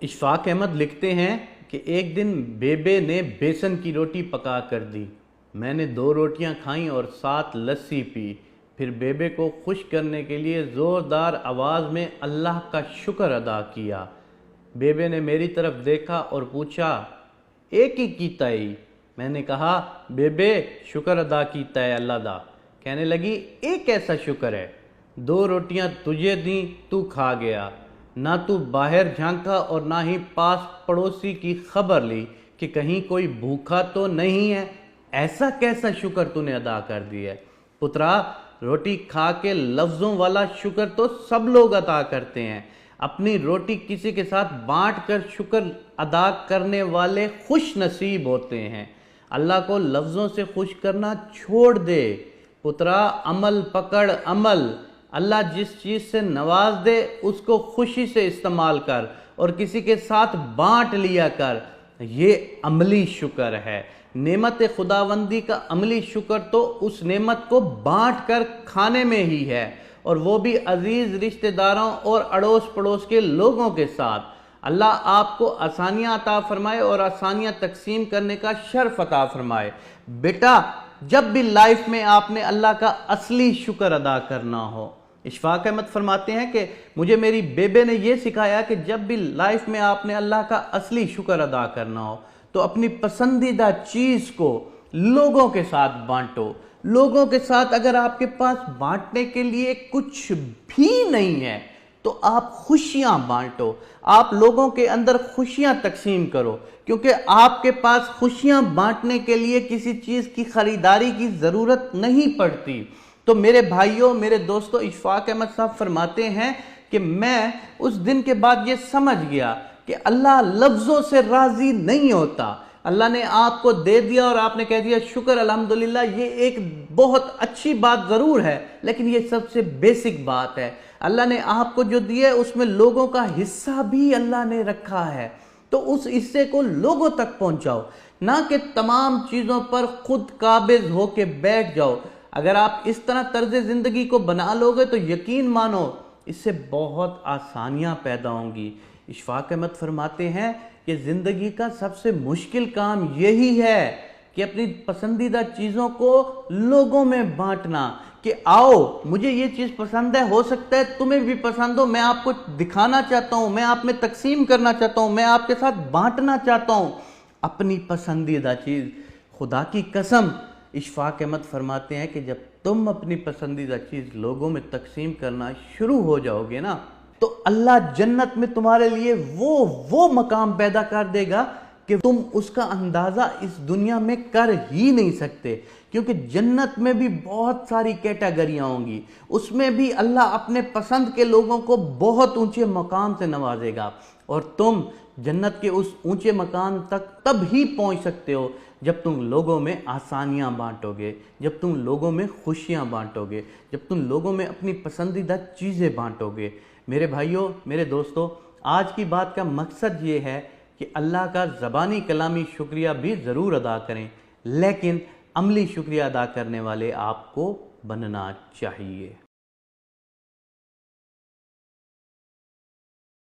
اشفاق احمد لکھتے ہیں کہ ایک دن بیبے نے بیسن کی روٹی پکا کر دی۔ میں نے 2 روٹیاں کھائیں اور ساتھ لسی پی۔ پھر بیبے کو خوش کرنے کے لیے زوردار آواز میں اللہ کا شکر ادا کیا۔ بیبے نے میری طرف دیکھا اور پوچھا، ایک ہی کیتا ہی؟ میں نے کہا، بیبے شکر ادا کیتا ہے اللہ دا۔ کہنے لگی، ایک ایسا شکر ہے؟ 2 روٹیاں تجھے دیں، تو کھا گیا، نہ تو باہر جھانکا اور نہ ہی پاس پڑوسی کی خبر لی کہ کہیں کوئی بھوکا تو نہیں ہے۔ ایسا کیسا شکر تو نے ادا کر دیا ہے؟ پترا، روٹی کھا کے لفظوں والا شکر تو سب لوگ ادا کرتے ہیں۔ اپنی روٹی کسی کے ساتھ بانٹ کر شکر ادا کرنے والے خوش نصیب ہوتے ہیں۔ اللہ کو لفظوں سے خوش کرنا چھوڑ دے پترا، عمل پکڑ عمل۔ اللہ جس چیز سے نواز دے اس کو خوشی سے استعمال کر اور کسی کے ساتھ بانٹ لیا کر۔ یہ عملی شکر ہے۔ نعمت خداوندی کا عملی شکر تو اس نعمت کو بانٹ کر کھانے میں ہی ہے، اور وہ بھی عزیز رشتہ داروں اور اڑوس پڑوس کے لوگوں کے ساتھ۔ اللہ آپ کو آسانیاں عطا فرمائے اور آسانیاں تقسیم کرنے کا شرف عطا فرمائے۔ بیٹا، جب بھی لائف میں آپ نے اللہ کا اصلی شکر ادا کرنا ہو، اشفاق احمد فرماتے ہیں کہ مجھے میری بیبے نے یہ سکھایا کہ جب بھی لائف میں آپ نے اللہ کا اصلی شکر ادا کرنا ہو تو اپنی پسندیدہ چیز کو لوگوں کے ساتھ بانٹو۔ لوگوں کے ساتھ اگر آپ کے پاس بانٹنے کے لیے کچھ بھی نہیں ہے تو آپ خوشیاں بانٹو، آپ لوگوں کے اندر خوشیاں تقسیم کرو، کیونکہ آپ کے پاس خوشیاں بانٹنے کے لیے کسی چیز کی خریداری کی ضرورت نہیں پڑتی۔ تو میرے بھائیوں، میرے دوستو، اشفاق احمد صاحب فرماتے ہیں کہ میں اس دن کے بعد یہ سمجھ گیا کہ اللہ لفظوں سے راضی نہیں ہوتا۔ اللہ نے آپ کو دے دیا اور آپ نے کہہ دیا شکر الحمدللہ، یہ ایک بہت اچھی بات ضرور ہے، لیکن یہ سب سے بیسک بات ہے۔ اللہ نے آپ کو جو دیا ہے اس میں لوگوں کا حصہ بھی اللہ نے رکھا ہے، تو اس حصے کو لوگوں تک پہنچاؤ، نہ کہ تمام چیزوں پر خود قابض ہو کے بیٹھ جاؤ۔ اگر آپ اس طرح طرز زندگی کو بنا لو گے تو یقین مانو اس سے بہت آسانیاں پیدا ہوں گی۔ اشفاق احمد فرماتے ہیں کہ زندگی کا سب سے مشکل کام یہی ہے کہ اپنی پسندیدہ چیزوں کو لوگوں میں بانٹنا، کہ آؤ مجھے یہ چیز پسند ہے، ہو سکتا ہے تمہیں بھی پسند ہو، میں آپ کو دکھانا چاہتا ہوں، میں آپ میں تقسیم کرنا چاہتا ہوں، میں آپ کے ساتھ بانٹنا چاہتا ہوں اپنی پسندیدہ چیز۔ خدا کی قسم، اشفاق احمد فرماتے ہیں کہ جب تم اپنی پسندیدہ چیز لوگوں میں تقسیم کرنا شروع ہو جاؤ گے نا، تو اللہ جنت میں تمہارے لیے وہ مقام پیدا کر دے گا کہ تم اس کا اندازہ اس دنیا میں کر ہی نہیں سکتے، کیونکہ جنت میں بھی بہت ساری کیٹیگریاں ہوں گی، اس میں بھی اللہ اپنے پسند کے لوگوں کو بہت اونچے مقام سے نوازے گا، اور تم جنت کے اس اونچے مقام تک تب ہی پہنچ سکتے ہو جب تم لوگوں میں آسانیاں بانٹو گے، جب تم لوگوں میں خوشیاں بانٹو گے، جب تم لوگوں میں اپنی پسندیدہ چیزیں بانٹو گے۔ میرے بھائیوں، میرے دوستو، آج کی بات کا مقصد یہ ہے کہ اللہ کا زبانی کلامی شکریہ بھی ضرور ادا کریں، لیکن عملی شکریہ ادا کرنے والے آپ کو بننا چاہیے۔